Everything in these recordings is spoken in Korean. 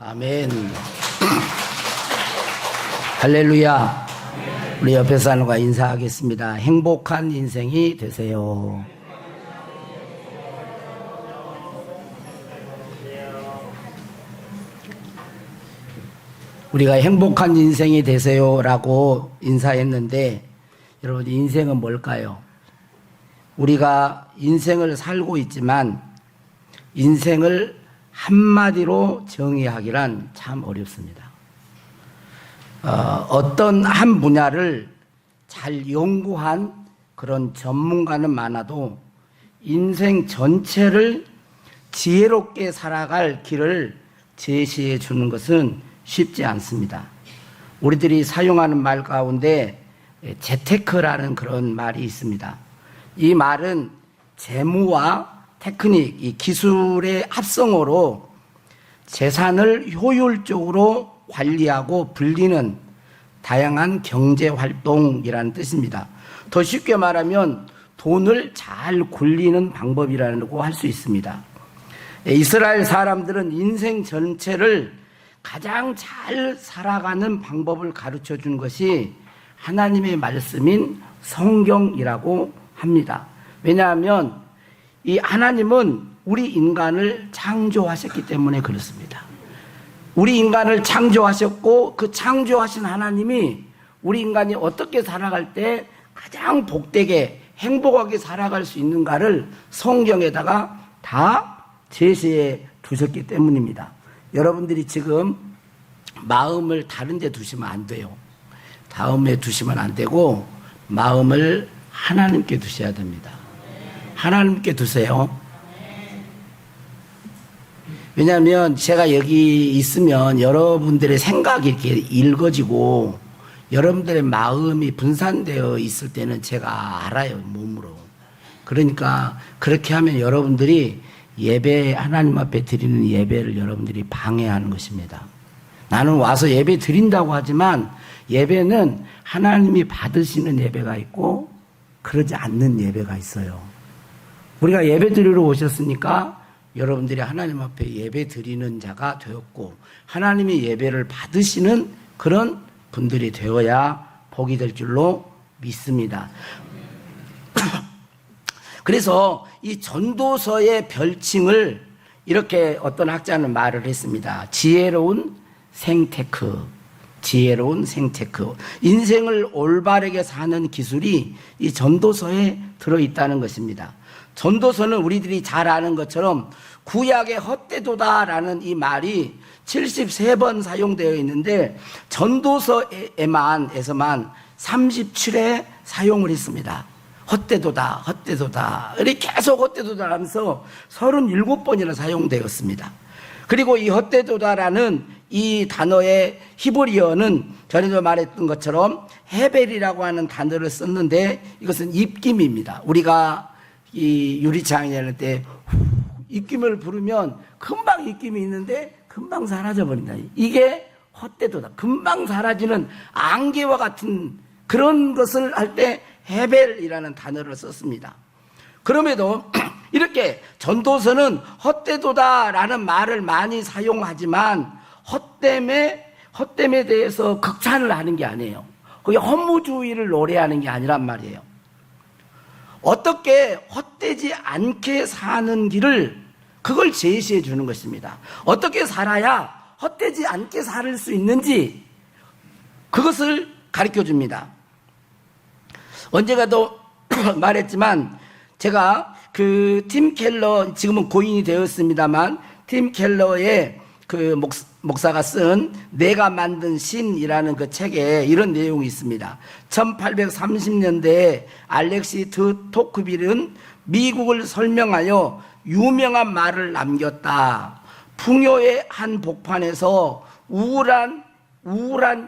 아멘. 할렐루야. 우리 옆에 사람과 인사하겠습니다. 행복한 인생이 되세요. 우리가 행복한 인생이 되세요라고 인사했는데, 여러분, 인생은 뭘까요? 우리가 인생을 살고 있지만 인생을 한마디로 정의하기란 참 어렵습니다. 어떤 한 분야를 잘 연구한 그런 전문가는 많아도 인생 전체를 지혜롭게 살아갈 길을 제시해 주는 것은 쉽지 않습니다. 우리들이 사용하는 말 가운데 재테크라는 그런 말이 있습니다. 이 말은 재무와 테크닉, 이 기술의 합성어로 재산을 효율적으로 관리하고 불리는 다양한 경제활동이라는 뜻입니다. 더 쉽게 말하면 돈을 잘 굴리는 방법이라고 할 수 있습니다. 이스라엘 사람들은 인생 전체를 가장 잘 살아가는 방법을 가르쳐 준 것이 하나님의 말씀인 성경이라고 합니다. 왜냐하면 이 하나님은 우리 인간을 창조하셨기 때문에 그렇습니다. 우리 인간을 창조하셨고 그 창조하신 하나님이 우리 인간이 어떻게 살아갈 때 가장 복되게 행복하게 살아갈 수 있는가를 성경에다가 다 제시해 두셨기 때문입니다. 여러분들이 지금 마음을 다른 데 두시면 안 돼요. 다음에 두시면 안 되고 마음을 하나님께 두셔야 됩니다. 하나님께 두세요. 왜냐하면 제가 여기 있으면 여러분들의 생각이 이렇게 읽어지고 여러분들의 마음이 분산되어 있을 때는 제가 알아요, 몸으로. 그러니까 그렇게 하면 여러분들이 예배, 하나님 앞에 드리는 예배를 여러분들이 방해하는 것입니다. 나는 와서 예배 드린다고 하지만 예배는 하나님이 받으시는 예배가 있고 그러지 않는 예배가 있어요. 우리가 예배 드리러 오셨으니까 여러분들이 하나님 앞에 예배 드리는 자가 되었고 하나님의 예배를 받으시는 그런 분들이 되어야 복이 될 줄로 믿습니다. 그래서 이 전도서의 별칭을 이렇게 어떤 학자는 말을 했습니다. 지혜로운 생테크. 지혜로운 생테크. 인생을 올바르게 사는 기술이 이 전도서에 들어있다는 것입니다. 전도서는 우리들이 잘 아는 것처럼 구약의 헛되도다라는 이 말이 73번 사용되어 있는데 전도서에만 37회 사용을 했습니다. 헛되도다, 헛되도다. 이렇게 계속 헛되도다 하면서 37번이나 사용되었습니다. 그리고 이 헛되도다라는 이 단어의 히브리어는 전에도 말했던 것처럼 헤벨이라고 하는 단어를 썼는데 이것은 입김입니다. 우리가 이 유리창에 할 때 입김을 부르면 금방 입김이 있는데 금방 사라져 버린다. 이게 헛되도다. 금방 사라지는 안개와 같은 그런 것을 할 때 헤벨이라는 단어를 썼습니다. 그럼에도 이렇게 전도서는 헛되도다라는 말을 많이 사용하지만 헛됨에 대해서 극찬을 하는 게 아니에요. 그게 허무주의를 노래하는 게 아니란 말이에요. 어떻게 헛되지 않게 사는 길을 그걸 제시해 주는 것입니다. 어떻게 살아야 헛되지 않게 살 수 있는지 그것을 가르쳐 줍니다. 언젠가도 말했지만 제가 그 팀 켈러, 지금은 고인이 되었습니다만 팀 켈러의 그 목사가 쓴 내가 만든 신이라는 그 책에 이런 내용이 있습니다. 1830년대에 알렉시 드 토크빌은 미국을 설명하여 유명한 말을 남겼다. 풍요의 한 복판에서 우울한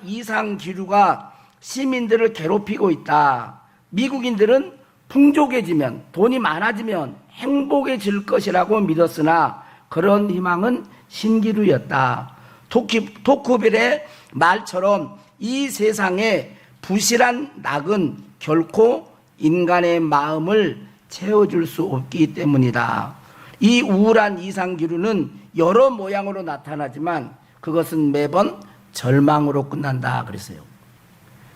이상 기류가 시민들을 괴롭히고 있다. 미국인들은 풍족해지면, 돈이 많아지면 행복해질 것이라고 믿었으나 그런 희망은 신기루였다. 토크빌의 말처럼 이 세상에 부실한 낙은 결코 인간의 마음을 채워줄 수 없기 때문이다. 이 우울한 이상기류는 여러 모양으로 나타나지만 그것은 매번 절망으로 끝난다 그랬어요.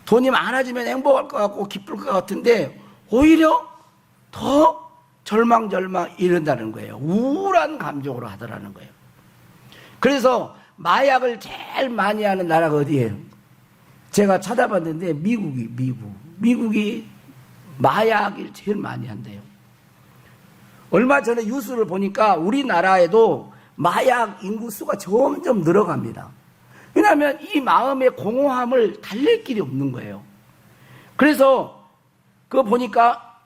돈이 많아지면 행복할 것 같고 기쁠 것 같은데 오히려 더 절망 이런다는 거예요. 우울한 감정으로 하더라는 거예요. 그래서 마약을 제일 많이 하는 나라가 어디예요? 제가 찾아봤는데 미국이 마약을 제일 많이 한대요. 얼마 전에 뉴스를 보니까 우리나라에도 마약 인구수가 점점 늘어갑니다. 왜냐하면 이 마음의 공허함을 달랠 길이 없는 거예요. 그래서 그거 보니까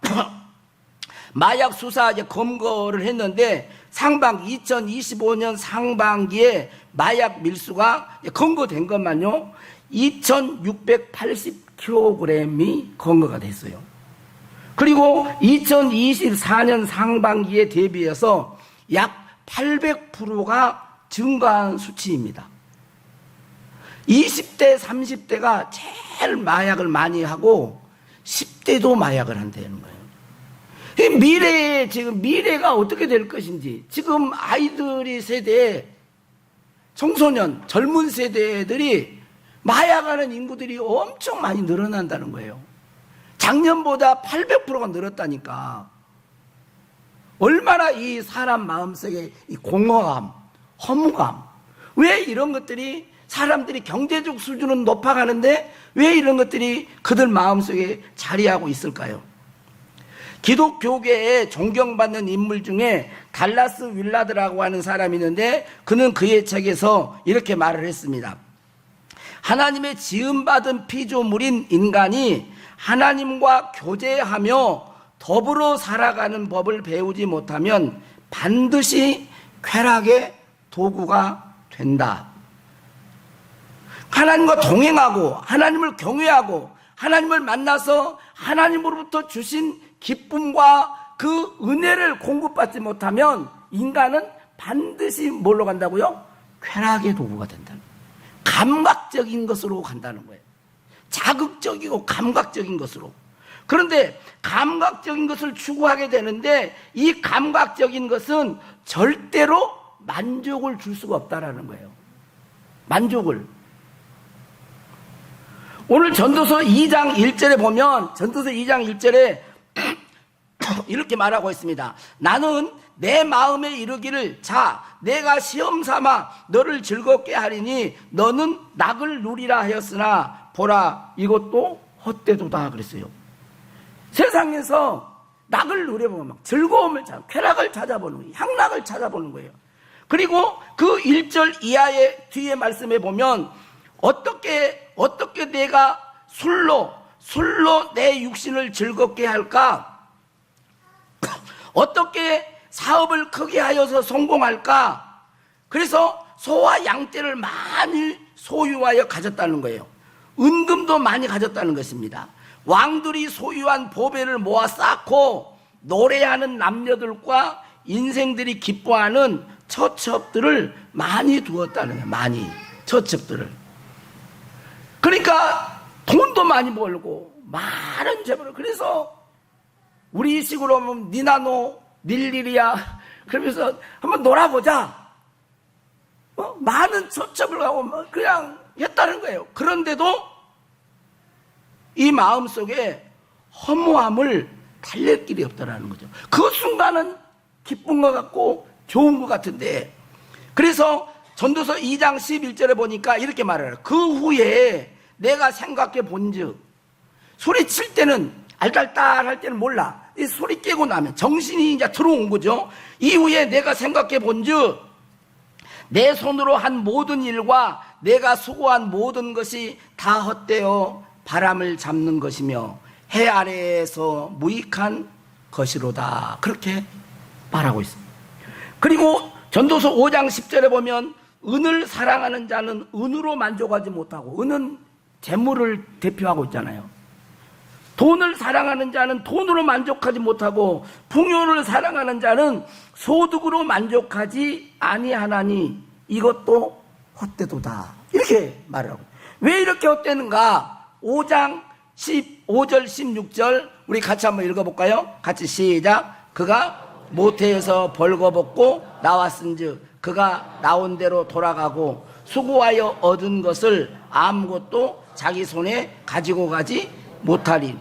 마약 수사 이제 검거를 했는데 2025년 상반기에 마약 밀수가 검거된 것만요 2,680kg이 검거가 됐어요. 그리고 2024년 상반기에 대비해서 약 800%가 증가한 수치입니다. 20대, 30대가 제일 마약을 많이 하고 10대도 마약을 한다는 거예요. 미래가 어떻게 될 것인지 지금 아이들이 세대, 청소년, 젊은 세대들이 마약하는 인구들이 엄청 많이 늘어난다는 거예요. 작년보다 800%가 늘었다니까. 얼마나 이 사람 마음속에 이 공허함, 허무감, 왜 이런 것들이 사람들이 경제적 수준은 높아가는데 왜 이런 것들이 그들 마음속에 자리하고 있을까요? 기독교계에 존경받는 인물 중에 달라스 윌라드라고 하는 사람이 있는데 그는 그의 책에서 이렇게 말을 했습니다. 하나님의 지음받은 피조물인 인간이 하나님과 교제하며 더불어 살아가는 법을 배우지 못하면 반드시 쾌락의 도구가 된다. 하나님과 동행하고 하나님을 경외하고 하나님을 만나서 하나님으로부터 주신 기쁨과 그 은혜를 공급받지 못하면 인간은 반드시 뭘로 간다고요? 쾌락의 도구가 된다는 거예요. 감각적인 것으로 간다는 거예요. 자극적이고 감각적인 것으로. 그런데 감각적인 것을 추구하게 되는데 이 감각적인 것은 절대로 만족을 줄 수가 없다라는 거예요. 만족을. 오늘 전도서 2장 1절에 보면 전도서 2장 1절에 이렇게 말하고 있습니다. 나는 내 마음에 이르기를 자 내가 시험 삼아 너를 즐겁게 하리니 너는 낙을 누리라 하였으나 보라 이것도 헛되도다 그랬어요. 세상에서 낙을 누려보면 막 즐거움을 쾌락을 찾아보는 거예요. 향락을 찾아보는 거예요. 그리고 그 1절 이하의 뒤에 말씀에 보면 어떻게 내가 술로 내 육신을 즐겁게 할까? 어떻게 사업을 크게 하여서 성공할까? 그래서 소와 양떼를 많이 소유하여 가졌다는 거예요. 은금도 많이 가졌다는 것입니다. 왕들이 소유한 보배를 모아 쌓고 노래하는 남녀들과 인생들이 기뻐하는 처첩들을 많이 두었다는 거예요. 많이 처첩들을. 그러니까 돈도 많이 벌고 많은 재물을. 그래서 우리 식으로 하면 니나노 닐리리야 그러면서 한번 놀아보자. 많은 처첩을 하고 그냥 했다는 거예요. 그런데도 이 마음속에 허무함을 달랠 길이 없다는 거죠. 그 순간은 기쁜 것 같고 좋은 것 같은데, 그래서 전도서 2장 11절에 보니까 이렇게 말해요. 그 후에 내가 생각해 본즉, 소리 칠 때는 알딸딸할 때는 몰라. 이 소리 깨고 나면 정신이 이제 들어온 거죠. 이후에 내가 생각해 본즉 내 손으로 한 모든 일과 내가 수고한 모든 것이 다 헛되어 바람을 잡는 것이며 해 아래에서 무익한 것이로다. 그렇게 말하고 있습니다. 그리고 전도서 5장 10절에 보면 은을 사랑하는 자는 은으로 만족하지 못하고, 은은 재물을 대표하고 있잖아요. 돈을 사랑하는 자는 돈으로 만족하지 못하고 풍요를 사랑하는 자는 소득으로 만족하지 아니하나니 이것도 헛되도다. 이렇게 말하고. 왜 이렇게 헛되는가? 5장 15절 16절 우리 같이 한번 읽어볼까요? 같이 시작. 그가 모태에서 벌거벗고 나왔은즉 그가 나온 대로 돌아가고 수고하여 얻은 것을 아무것도 자기 손에 가지고 가지 못하리.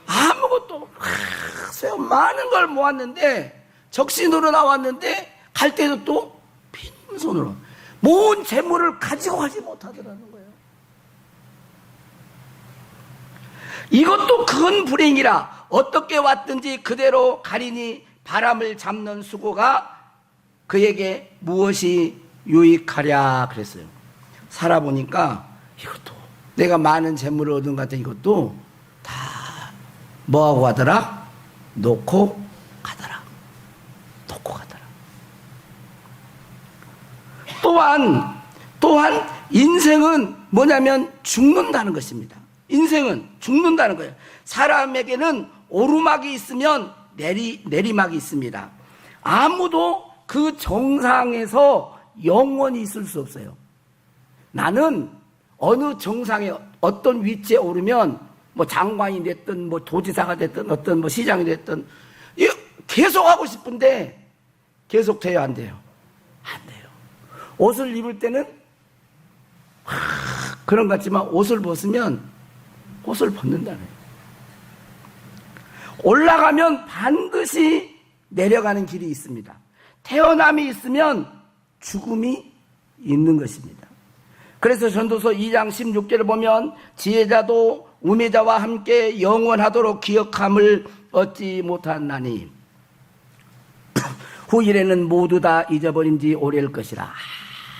아무것도 많은 걸 모았는데, 적신으로 나왔는데 갈 때도 또 빈손으로 모은 재물을 가지고 가지 못하더라는 거예요. 이것도 큰 불행이라 어떻게 왔든지 그대로 가리니 바람을 잡는 수고가 그에게 무엇이 유익하랴 그랬어요. 살아보니까 이것도 내가 많은 재물을 얻은 것 같은 이것도 다 뭐하고 가더라? 놓고 가더라. 놓고 가더라. 또한 인생은 뭐냐면 죽는다는 것입니다. 인생은 죽는다는 거예요. 사람에게는 오르막이 있으면 내리막이 있습니다. 아무도 그 정상에서 영원히 있을 수 없어요. 나는 어느 정상에 어떤 위치에 오르면 뭐 장관이 됐든 뭐 도지사가 됐든 어떤 뭐 시장이 됐든 계속 하고 싶은데 계속 돼요, 안 돼요? 안 돼요. 옷을 입을 때는 그런 것 같지만 옷을 벗으면 옷을 벗는다는 거예요. 올라가면 반드시 내려가는 길이 있습니다. 태어남이 있으면 죽음이 있는 것입니다. 그래서 전도서 2장 16절을 보면 지혜자도 우매자와 함께 영원하도록 기억함을 얻지 못하나니 후일에는 모두 다 잊어버린 지 오래일 것이라.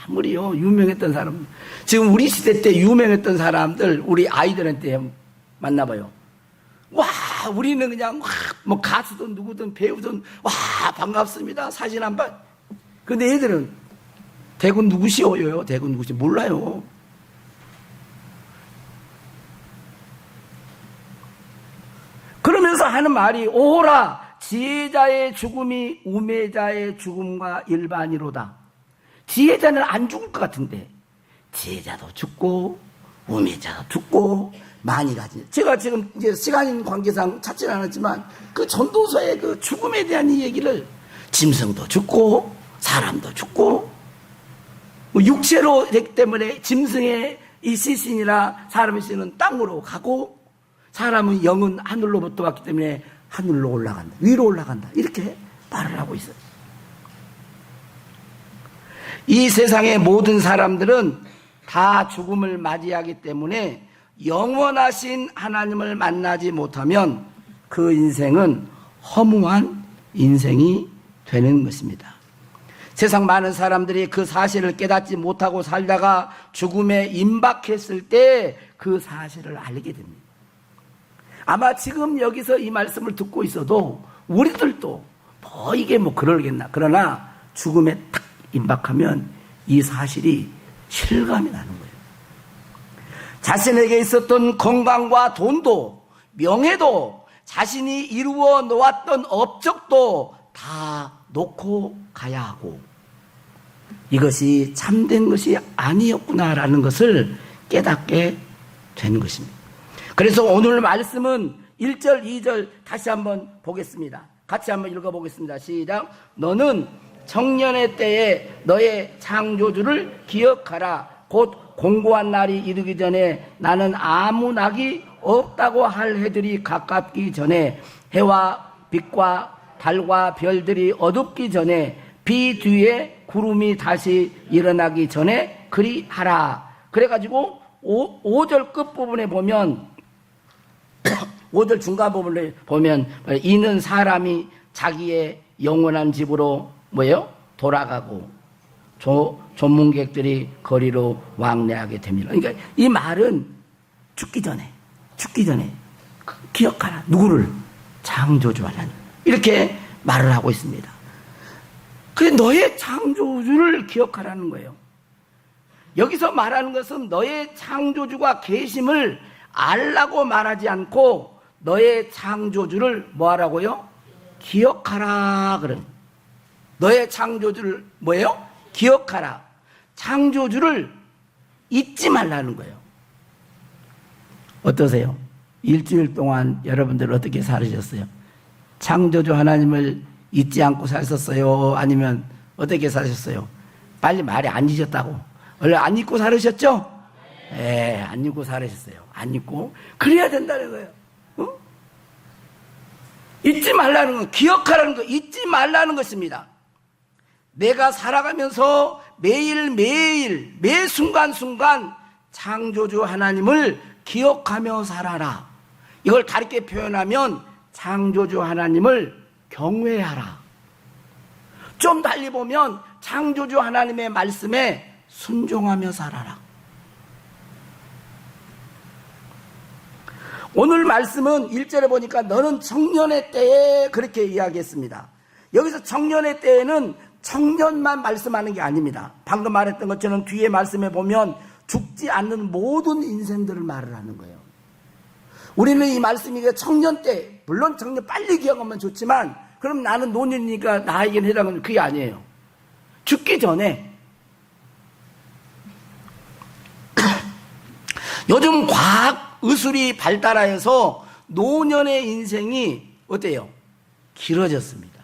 아무리요 유명했던 사람, 지금 우리 시대 때 유명했던 사람들 우리 아이들한테 만나봐요. 와, 우리는 그냥 뭐 가수든 누구든 배우든 와 반갑습니다 사진 한 번. 근데 애들은 대군 누구시오요? 대군 누구시 몰라요. 그러면서 하는 말이 오호라 지혜자의 죽음이 우매자의 죽음과 일반이로다. 지혜자는 안 죽을 것 같은데 지혜자도 죽고 우매자도 죽고 많이 가지. 제가 지금 이제 시간 관계상 찾지는 않았지만 그 전도서의 그 죽음에 대한 이 얘기를 짐승도 죽고 사람도 죽고 뭐 육체로 되기 때문에 짐승의 이 시신이나 사람의 시신은 땅으로 가고 사람은 영은 하늘로부터 왔기 때문에 하늘로 올라간다. 위로 올라간다. 이렇게 말을 하고 있어요. 이 세상의 모든 사람들은 다 죽음을 맞이하기 때문에 영원하신 하나님을 만나지 못하면 그 인생은 허무한 인생이 되는 것입니다. 세상 많은 사람들이 그 사실을 깨닫지 못하고 살다가 죽음에 임박했을 때 그 사실을 알게 됩니다. 아마 지금 여기서 이 말씀을 듣고 있어도 우리들도 뭐 이게 뭐 그러겠나. 그러나 죽음에 딱 임박하면 이 사실이 실감이 나는 거예요. 자신에게 있었던 건강과 돈도 명예도 자신이 이루어 놓았던 업적도 다 놓고 가야 하고 이것이 참된 것이 아니었구나라는 것을 깨닫게 되는 것입니다. 그래서 오늘 말씀은 1절, 2절 다시 한번 보겠습니다. 같이 한번 읽어보겠습니다. 시작. 너는 청년의 때에 너의 창조주를 기억하라. 곧 공고한 날이 이르기 전에 나는 아무 낙이 없다고 할 해들이 가깝기 전에 해와 빛과 달과 별들이 어둡기 전에 비 뒤에 구름이 다시 일어나기 전에 그리하라. 그래가지고 5절 끝부분에 보면 5절 중간 부분에 보면 이는 사람이 자기의 영원한 집으로 뭐예요? 돌아가고 전문객들이 거리로 왕래하게 됩니다. 그러니까 이 말은 죽기 전에 기억하라. 누구를? 창조주 하나님. 이렇게 말을 하고 있습니다. 그래 너의 창조주를 기억하라는 거예요. 여기서 말하는 것은 너의 창조주가 계심을 알라고 말하지 않고 너의 창조주를 뭐하라고요? 기억하라 그런. 너의 창조주를 뭐예요? 기억하라. 창조주를 잊지 말라는 거예요. 어떠세요? 일주일 동안 여러분들 어떻게 살으셨어요? 창조주 하나님을 잊지 않고 사셨어요? 아니면 어떻게 사셨어요? 빨리 말이 안 잊었다고. 원래 안 잊고 살으셨죠? 예, 안 잊고 살으셨어요. 안 잊고. 그래야 된다는 거예요. 어? 잊지 말라는 거, 기억하라는 거, 잊지 말라는 것입니다. 내가 살아가면서 매일매일, 매 순간순간 창조주 하나님을 기억하며 살아라. 이걸 다르게 표현하면 창조주 하나님을 경외하라. 좀 달리 보면 창조주 하나님의 말씀에 순종하며 살아라. 오늘 말씀은 1절에 보니까 너는 청년의 때에 그렇게 이야기했습니다. 여기서 청년의 때에는 청년만 말씀하는 게 아닙니다. 방금 말했던 것처럼 뒤에 말씀에 보면 죽지 않는 모든 인생들을 말을 하는 거예요. 우리는 이 말씀이 청년 때, 물론 청년 빨리 기억하면 좋지만 그럼 나는 노년이니까 나에게는 해당하는 그게 아니에요. 죽기 전에. 요즘 과학 의술이 발달하여서 노년의 인생이 어때요? 길어졌습니다.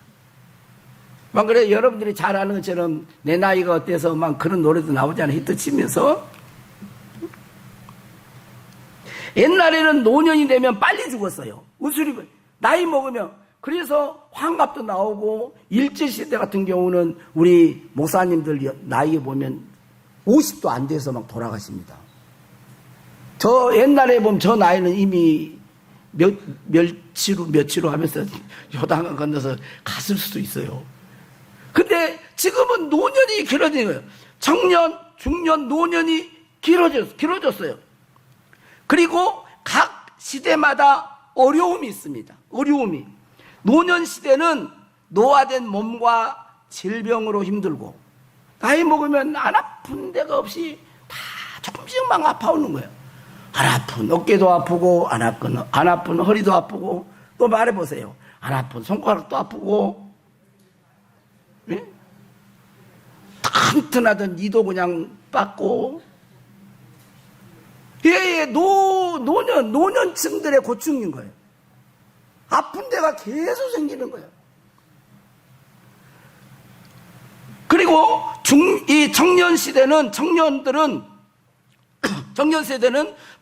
막 그래 여러분들이 잘 아는 것처럼 내 나이가 어때서 막 그런 노래도 나오잖아요. 히트 치면서. 옛날에는 노년이 되면 빨리 죽었어요. 의술이 나이 먹으면. 그래서 환갑도 나오고 일제시대 같은 경우는 우리 목사님들 나이 보면 50도 안 돼서 막 돌아가십니다. 저 옛날에 보면 저 나이는 이미 며칠로 하면서 요단강 건너서 갔을 수도 있어요. 근데 지금은 노년이 길어진 거예요. 청년, 중년, 노년이 길어졌어요. 그리고 각 시대마다 어려움이 있습니다. 어려움이. 노년 시대는 노화된 몸과 질병으로 힘들고 나이 먹으면 안 아픈 데가 없이 다 조금씩만 아파오는 거예요. 안 아픈 어깨도 아프고 안 아픈 허리도 아프고 또 말해보세요. 안 아픈 손가락도 아프고 예? 튼튼하던 이도 그냥 빠고 예, 노년층들의 고충인 거예요. 아픈 데가 계속 생기는 거예요. 그리고 이 청년 세대는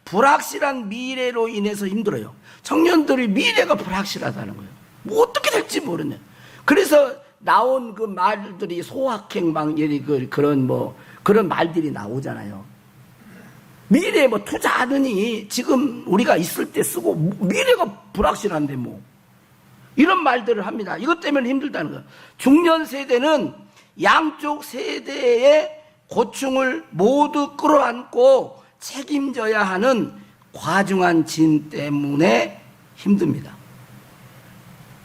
불확실한 미래로 인해서 힘들어요. 청년들이 미래가 불확실하다는 거예요. 뭐 어떻게 될지 모르네. 그래서 나온 그 말들이 소확행망 그런 말들이 나오잖아요. 미래에 뭐 투자하느니 지금 우리가 있을 때 쓰고 미래가 불확실한데 뭐 이런 말들을 합니다. 이것 때문에 힘들다는 거예요. 중년 세대는 양쪽 세대의 고충을 모두 끌어안고 책임져야 하는 과중한 짐 때문에 힘듭니다.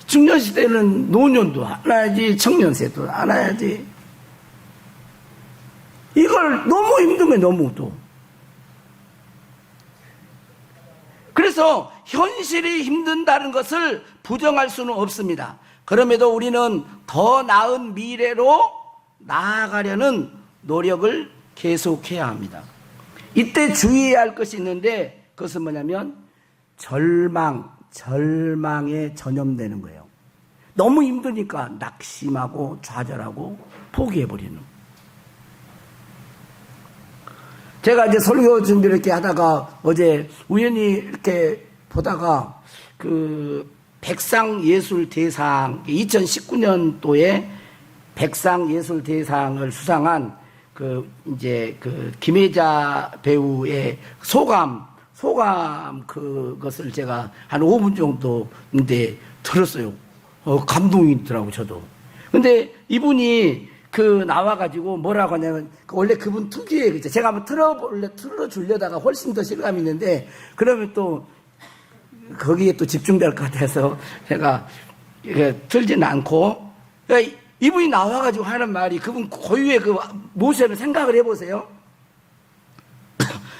중년 시대는 노년도 안아야지, 청년 세대도 안아야지. 이걸 너무 힘들면 너무 또. 그래서 현실이 힘든다는 것을 부정할 수는 없습니다. 그럼에도 우리는 더 나은 미래로 나아가려는 노력을 계속해야 합니다. 이때 주의해야 할 것이 있는데 그것은 뭐냐면 절망에 전염되는 거예요. 너무 힘드니까 낙심하고 좌절하고 포기해버리는. 제가 이제 설교 준비를 이렇게 하다가 어제 우연히 이렇게 보다가 그 백상예술대상 2019년도에 백상예술대상을 수상한 김혜자 배우의 소감 그것을 제가 한 5분 정도인데 들었어요. 감동이더라고 저도. 근데 이분이 나와가지고 뭐라고 하냐면 원래 그분 특유의 그죠. 제가 한번 틀어주려다가 훨씬 더 실감이 있는데 그러면 또 거기에 또 집중될 것 같아서 제가 틀지는 않고 이분이 나와가지고 하는 말이 그분 고유의 그 모습을 생각을 해보세요.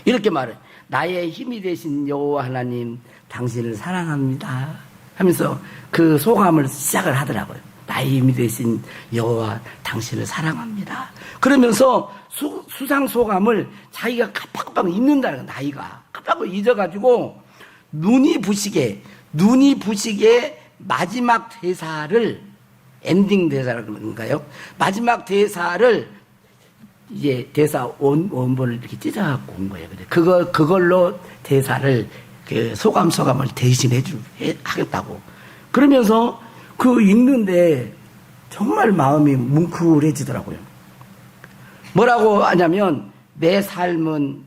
이렇게 말해. 나의 힘이 되신 여호와 하나님 당신을 사랑합니다 하면서 그 소감을 시작을 하더라고요. 나의 힘이 되신 여호와 당신을 사랑합니다. 그러면서 수상 소감을 자기가 깜빡깜빡 잊는다는 거예요. 나이가 깜빡 잊어가지고 눈이 부시게 마지막 대사를 엔딩 대사라고 그런가요? 마지막 대사를 이제 대사 원본을 이렇게 찢어갖고 온 거예요. 근데 그걸로 대사를 소감을 대신해 하겠다고. 그러면서 그 읽는데 정말 마음이 뭉클해지더라고요. 뭐라고 하냐면, 내 삶은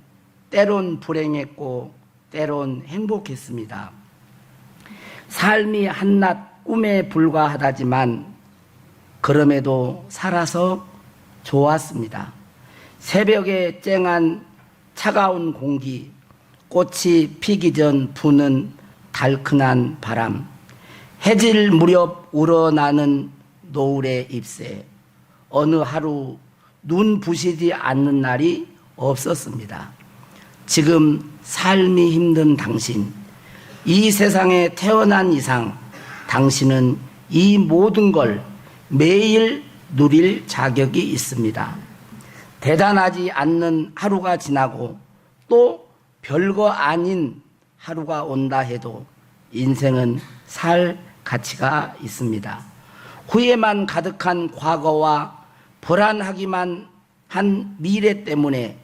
때론 불행했고 때론 행복했습니다. 삶이 한낱 꿈에 불과하다지만 그럼에도 살아서 좋았습니다. 새벽에 쨍한 차가운 공기, 꽃이 피기 전 부는 달큰한 바람, 해질 무렵 우러나는 노을의 잎새, 어느 하루 눈 부시지 않는 날이 없었습니다. 지금 삶이 힘든 당신, 이 세상에 태어난 이상 당신은 이 모든 걸 매일 누릴 자격이 있습니다. 대단하지 않는 하루가 지나고 또 별거 아닌 하루가 온다 해도 인생은 살 가치가 있습니다. 후회만 가득한 과거와 불안하기만 한 미래 때문에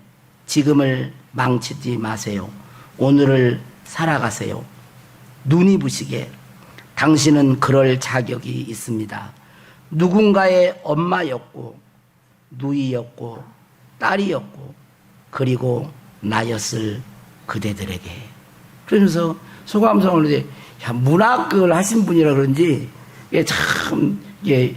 지금을 망치지 마세요. 오늘을 살아가세요. 눈이 부시게 당신은 그럴 자격이 있습니다. 누군가의 엄마였고 누이였고 딸이었고 그리고 나였을 그대들에게. 그러면서 소감성을 이제 문학을 하신 분이라 그런지 이게 참 이게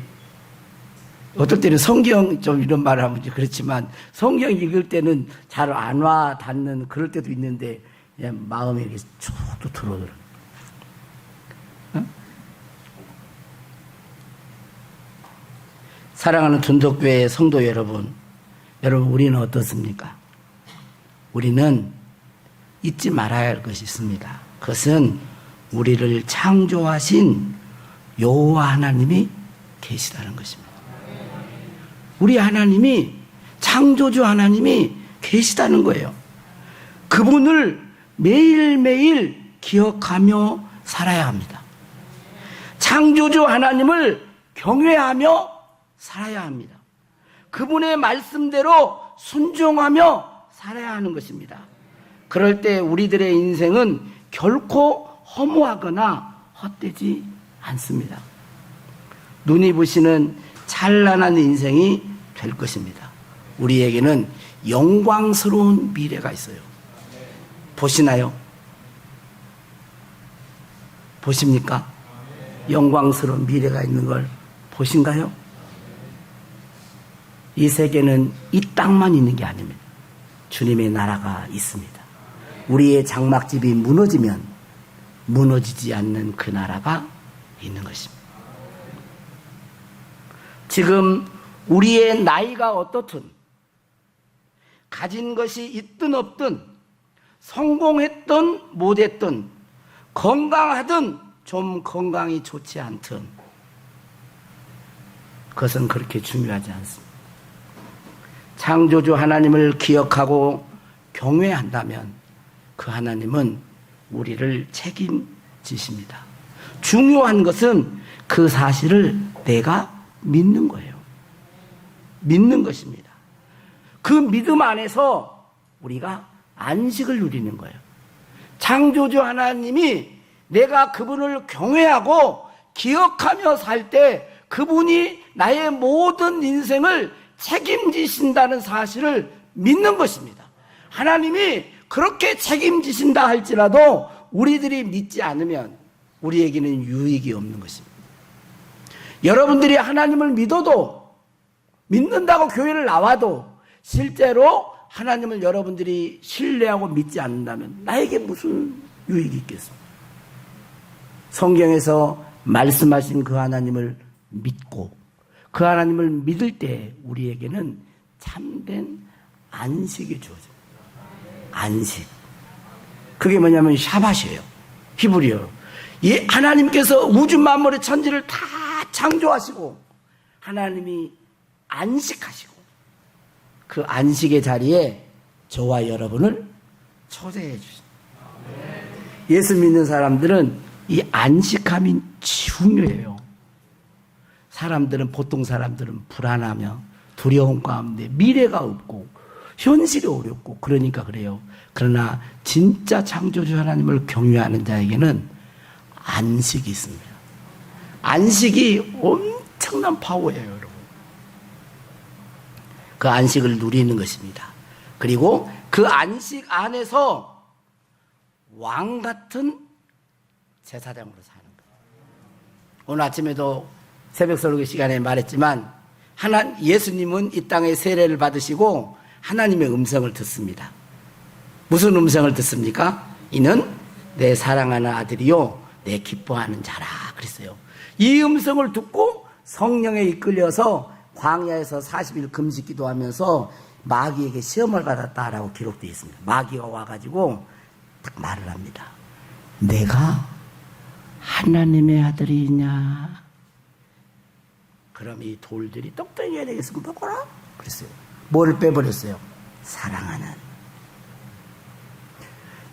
어떨 때는 성경 좀 이런 말을 하면 그렇지만 성경 읽을 때는 잘 안 와 닿는 그럴 때도 있는데 그냥 마음에 이렇게 쭉 들어오더라고요. 사랑하는 둔덕교회 성도 여러분, 우리는 어떻습니까? 우리는 잊지 말아야 할 것이 있습니다. 그것은 우리를 창조하신 여호와 하나님이 계시다는 것입니다. 우리 하나님이, 창조주 하나님이 계시다는 거예요. 그분을 매일매일 기억하며 살아야 합니다. 창조주 하나님을 경외하며 살아야 합니다. 그분의 말씀대로 순종하며 살아야 하는 것입니다. 그럴 때 우리들의 인생은 결코 허무하거나 헛되지 않습니다. 눈이 부시는 찬란한 인생이 될 것입니다. 우리에게는 영광스러운 미래가 있어요. 보시나요? 보십니까? 영광스러운 미래가 있는 걸 보신가요? 이 세계는 이 땅만 있는 게 아닙니다. 주님의 나라가 있습니다. 우리의 장막집이 무너지면 무너지지 않는 그 나라가 있는 것입니다. 지금 우리의 나이가 어떻든 가진 것이 있든 없든 성공했든 못했든 건강하든 좀 건강이 좋지 않든 그것은 그렇게 중요하지 않습니다. 창조주 하나님을 기억하고 경외한다면 그 하나님은 우리를 책임지십니다. 중요한 것은 그 사실을 내가 믿는 거예요. 믿는 것입니다. 그 믿음 안에서 우리가 안식을 누리는 거예요. 창조주 하나님이 내가 그분을 경외하고 기억하며 살 때 그분이 나의 모든 인생을 책임지신다는 사실을 믿는 것입니다. 하나님이 그렇게 책임지신다 할지라도 우리들이 믿지 않으면 우리에게는 유익이 없는 것입니다. 여러분들이 하나님을 믿어도, 믿는다고 교회를 나와도 실제로 하나님을 여러분들이 신뢰하고 믿지 않는다면 나에게 무슨 유익이 있겠습니까? 성경에서 말씀하신 그 하나님을 믿고 그 하나님을 믿을 때 우리에게는 참된 안식이 주어집니다. 안식. 그게 뭐냐면 샤밧이에요. 히브리어로. 이 하나님께서 우주 만물의 천지를 다 창조하시고 하나님이 안식하시고 그 안식의 자리에 저와 여러분을 초대해 주십니다. 예수 믿는 사람들은 이 안식함이 중요해요. 보통 사람들은 불안하며 두려움 가운데 미래가 없고 현실이 어렵고 그러니까 그래요. 그러나 진짜 창조주 하나님을 경외하는 자에게는 안식이 있습니다. 안식이 엄청난 파워예요, 여러분. 그 안식을 누리는 것입니다. 그리고 그 안식 안에서 왕 같은 제사장으로 사는 거예요. 오늘 아침에도 새벽 설교 시간에 말했지만 예수님은 이 땅에 세례를 받으시고 하나님의 음성을 듣습니다. 무슨 음성을 듣습니까? 이는 내 사랑하는 아들이요 내 기뻐하는 자라 그랬어요. 이 음성을 듣고 성령에 이끌려서 광야에서 40일 금식 기도하면서 마귀에게 시험을 받았다라고 기록되어 있습니다. 마귀가 와가지고 딱 말을 합니다. 내가 하나님의 아들이냐? 그럼 이 돌들이 똑똑히 해야 되겠어. 먹어라? 그랬어요. 뭘 빼버렸어요? 사랑하는.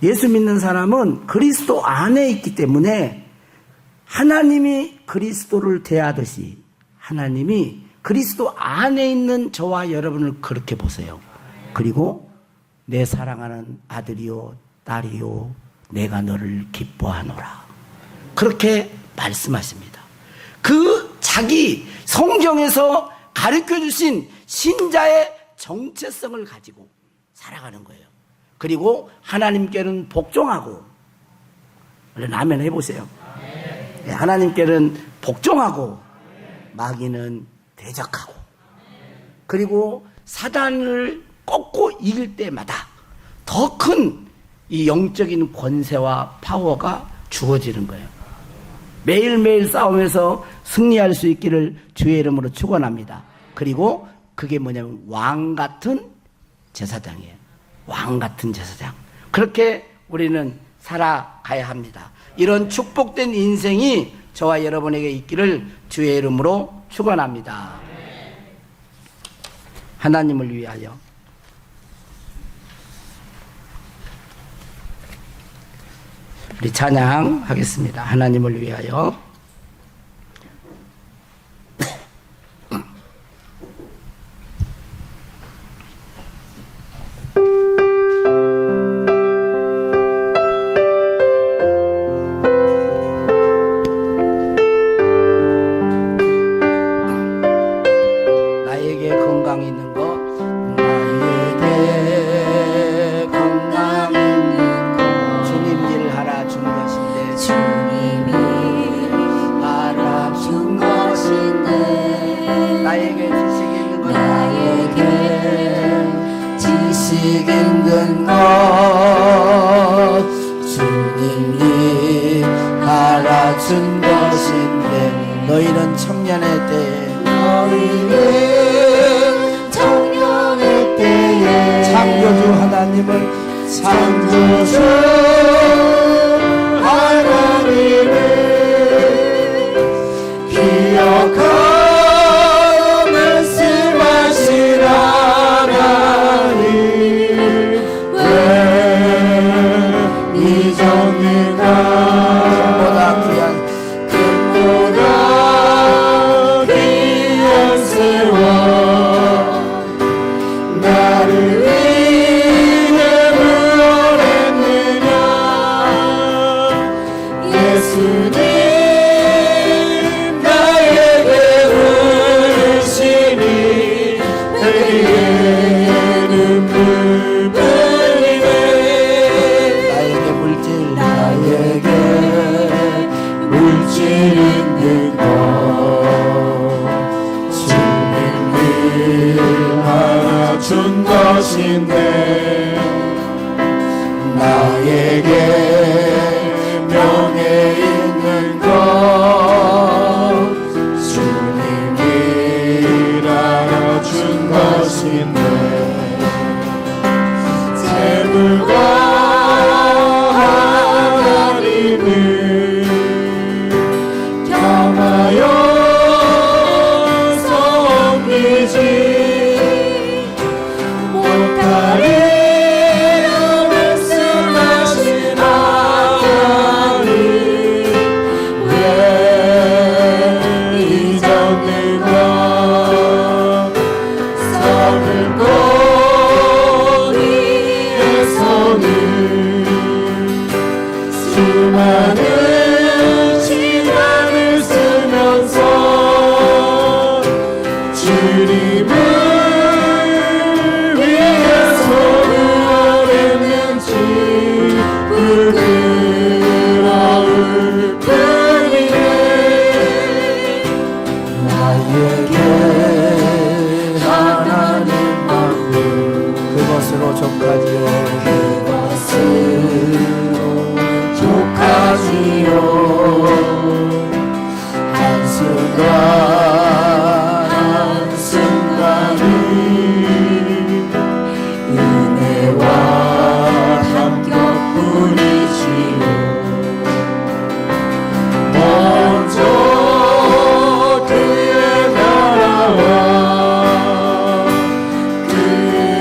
예수 믿는 사람은 그리스도 안에 있기 때문에 하나님이 그리스도를 대하듯이 하나님이 그리스도 안에 있는 저와 여러분을 그렇게 보세요. 그리고 내 사랑하는 아들이요 딸이요 내가 너를 기뻐하노라. 그렇게 말씀하십니다. 그 자기 성경에서 가르쳐주신 신자의 정체성을 가지고 살아가는 거예요. 그리고 하나님께는 복종하고, 아멘 해보세요. 하나님께는 복종하고 마귀는 대적하고, 그리고 사단을 꺾고 이길 때마다 더 큰 이 영적인 권세와 파워가 주어지는 거예요. 매일매일 싸움에서 승리할 수 있기를 주의 이름으로 축원합니다. 그리고 그게 뭐냐면 왕 같은 제사장이에요. 왕 같은 제사장. 그렇게 우리는 살아가야 합니다. 이런 축복된 인생이 저와 여러분에게 있기를 주의 이름으로 축원합니다. 하나님을 위하여. 우리 찬양하겠습니다. 하나님을 위하여. 나에게 건강 있는 것, 나에게 건강 있는 것, 주님 일하라 준 것인데, 주님이 하라 준 것인데, 나에게 지식 있는 것, 나에게 지식 있는 것, 주님이 하라 준 것인데, 너희는 청년의 때에 너희는 청년의 때에 창조주 하나님을 창조주 하나님을 기억하여 말씀하시라니 왜 잊었는가 보다 귀한 보다 귀한 세월 나를 위해 무엇했느냐 예수님 나에게 흐르시니 내게는 그뿐이네 나에게 물질 나에게 물질 있는 것 주님이 하나 준 것인데 나에게 명예 있는 것 주님이 하나 준 것인데 재물과 하나님을 경하여 섬기지 못하리라 말씀하시나 그것으로 족하지요. 한순간이 은혜와 합격뿐이지요. 먼저 그의 나라와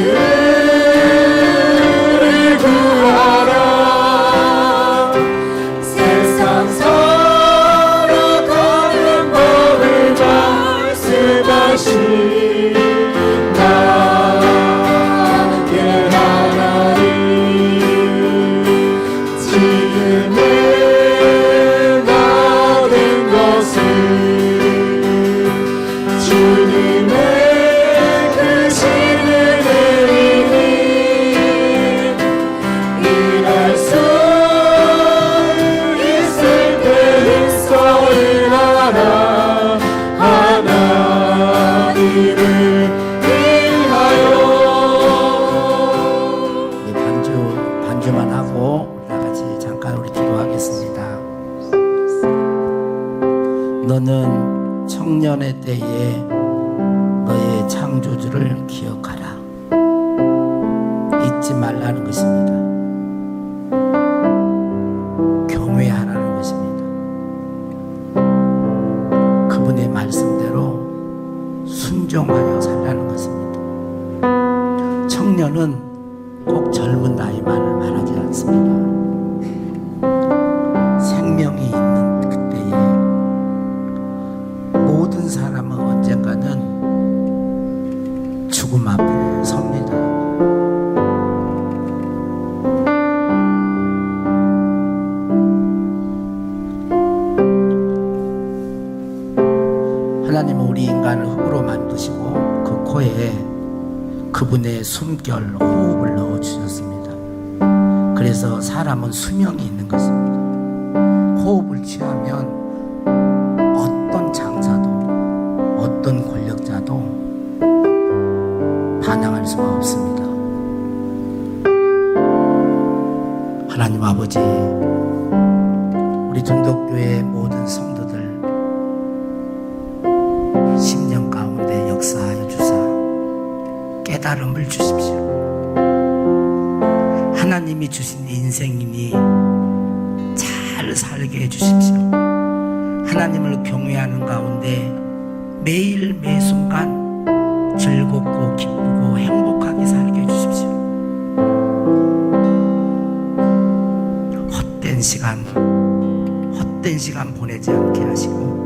그를 구하라. 세상 살아가는 법을 말씀하신 나의 하나님, 지금 내가 된 것은 주님의 크신 은혜이니 일할 수 있을 때 힘써 일하라. 하나님을 위하여. 우리 반주만 하고 다 같이 잠깐 우리 기도하겠습니다. 너는 청년의 때에 너의 창조주를 기억하라. 잊지 말라는 것입니다. 경외하라는 것입니다. 그분의 말씀대로 순종하여 살라는 것입니다. 청년은 꼭 젊은 나이만을 말하지 않습니다. 생명이 있는 그때에 모든 사람은 언젠가는 죽음 앞에 섭니다. 하나님은 우리 인간을 흙으로 만드시고 그 코에 그분의 숨결, 호흡을 넣어주셨습니다. 그래서 사람은 수명이 있는 것입니다. 호흡을 취하면 어떤 장사도 어떤 권력자도 반항할 수가 없습니다. 하나님 아버지, 우리 전덕교회 모든 성도들 10년 가운데 역사하여 주사 깨달음을 주십시오. 하나님이 주신 인생이니 잘 살게 해주십시오. 하나님을 경외하는 가운데 매일 매순간 즐겁고 기쁘고 행복하게 살게 해주십시오. 헛된 시간 보내지 않게 하시고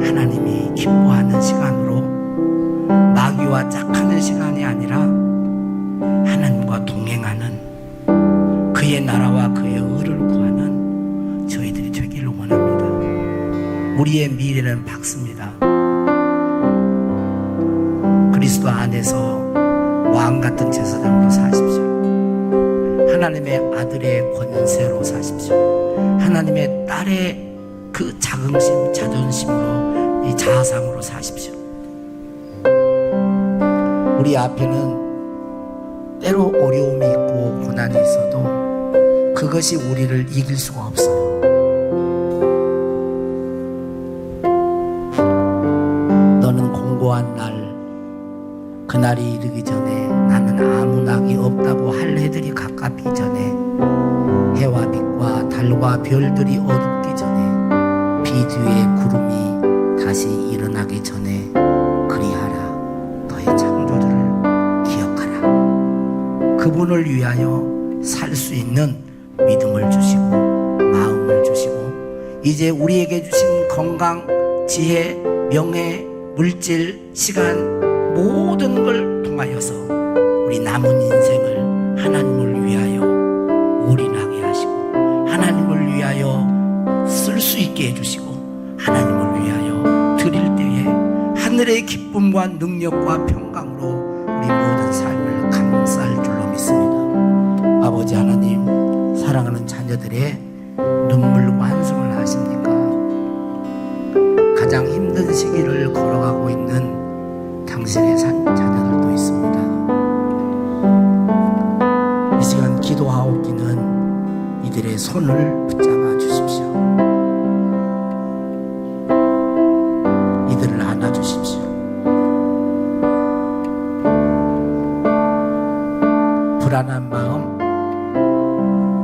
하나님이 기뻐하는 시간으로 마귀와 짝하는 시간이 아니라 하나님과 동행하는 그의 나라와 그의 의를 구하는 저희들이 되기를 원합니다. 우리의 미래는 밝습니다. 그리스도 안에서 왕같은 제사장으로 사십시오. 하나님의 아들의 권세로 사십시오. 하나님의 딸의 그 자긍심, 자존심으로 이 자아상으로 사십시오. 우리 앞에는 때로 어려움이 있고 고난이 있어도 그것이 우리를 이길 수가 없어요. 너는 공고한 날, 그날이 이르기 전에 나는 아무 낙이 없다고 할 해들이 가깝기 전에 해와 빛과 달과 별들이 어둡기 전에 비 뒤에 구름이 다시 일어나기 전에 그리하라. 너의 창조주를 기억하라. 그분을 위하여 살 수 있는 믿음을 주시고 마음을 주시고 이제 우리에게 주신 건강, 지혜, 명예, 물질, 시간 모든 걸 통하여서 우리 남은 인생을 하나님을 위하여 올인하게 하시고 하나님을 위하여 쓸 수 있게 해주시고 하나님을 위하여 드릴 때에 하늘의 기쁨과 능력과 평강으로 우리 모든 삶을 감쌀 줄로 믿습니다. 아버지 하나님, 사랑하는 자녀들의 눈물과 한숨을 아십니까? 가장 힘든 시기를 걸어가고 있는 당신의 자녀들도 있습니다. 기도하옵기는 이들의 손을 붙잡아 주십시오. 이들을 안아 주십시오. 불안한 마음,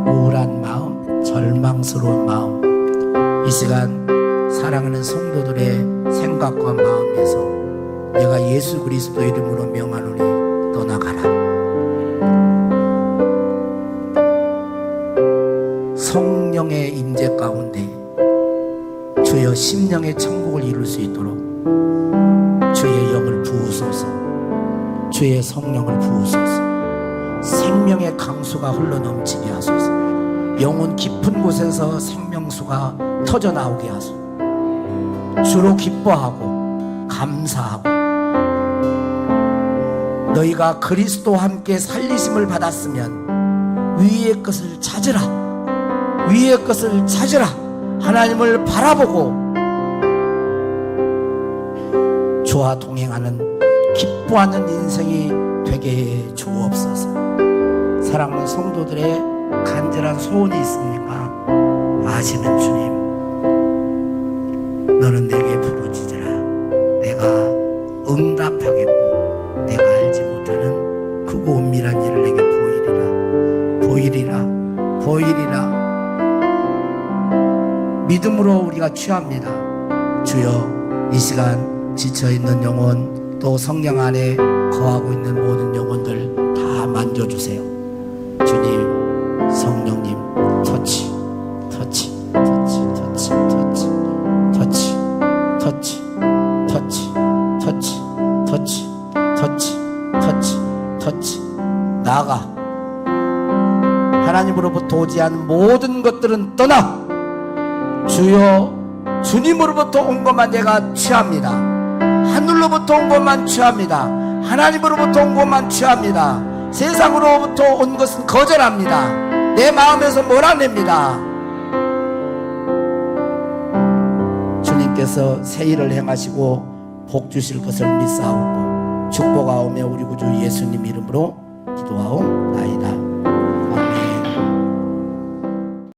우울한 마음, 절망스러운 마음, 이 시간 사랑하는 성도들의 생각과 마음에서 내가 예수 그리스도 이름으로 명하노니 떠나가라. 성령의 임재 가운데 주여 심령의 천국을 이룰 수 있도록 주의 영을 부으소서. 주의 성령을 부으소서. 생명의 강수가 흘러넘치게 하소서. 영혼 깊은 곳에서 생명수가 터져나오게 하소서. 주로 기뻐하고 감사하고 너희가 그리스도와 함께 살리심을 받았으면 위의 것을 찾으라. 위의 것을 찾으라. 하나님을 바라보고 주와 동행하는 기뻐하는 인생이 되게 해 주옵소서. 사랑하는 성도들의 간절한 소원이 있습니까? 아시는 주님, 너는 내게 부르짖으라. 내가 응답하겠고 내가 알지 못하는 크고 은밀한 일을 내게 보이리라. 보이리라. 믿음으로 우리가 취합니다. 주여, 이 시간 지쳐있는 영혼, 또 성령 안에 거하고 있는 모든 영혼들 다 만져주세요. 주님, 성령님, 터치, 나아가. 하나님으로부터 오지 않은 모든 것들은 떠나. 주여, 주님으로부터 온 것만 내가 취합니다. 하늘로부터 온 것만 취합니다. 하나님으로부터 온 것만 취합니다. 세상으로부터 온 것은 거절합니다. 내 마음에서 몰아냅니다. 주님께서 새 일을 행하시고 복 주실 것을 믿사옵고 축복하오며 우리 구주 예수님 이름으로 기도하옵나이다.